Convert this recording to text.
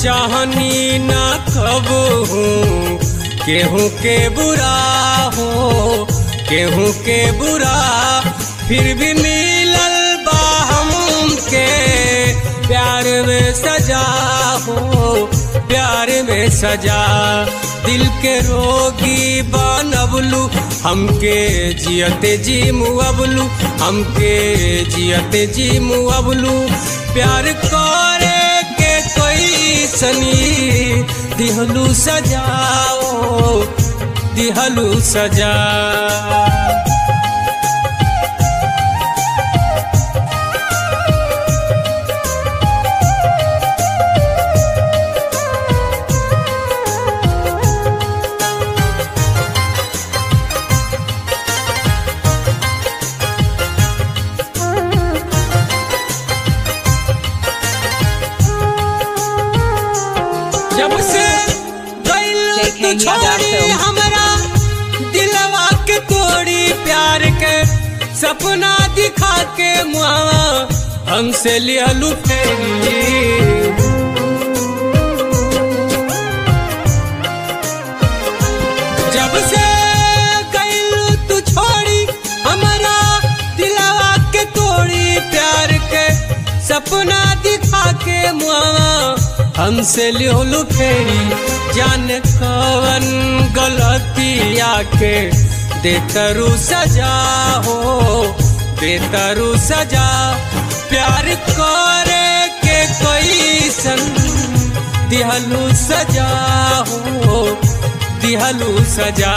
चाहनी ना कबो हूँ केहू के बुरा हो, केहू के बुरा फिर भी मिलल बा हमके प्यार में सजा हो, प्यार में सजा। दिल के रोगी बनबलू हमके जियते जी मुअबलू, हमके जियते जी मुअबलू। प्यार करे के कोई सनी दिहलू सजाओ, दिहलू सजा। जब से गइल तू छोड़ी हमरा दिलवा के तोड़ी, प्यार के सपना दिखा के मुआवा हमसे लिहलू फेरी। जब से गइल तू छोड़ी हमरा दिलवा के तोड़ी, प्यार के सपना दिखा के मुआवा हमसे लिहलू फेरी। जान कवन गलतिया के देतरू सजा हो, देतरू सजा। प्यार करे के कोई सन दिहलू सजा हो, दिहलू सजा।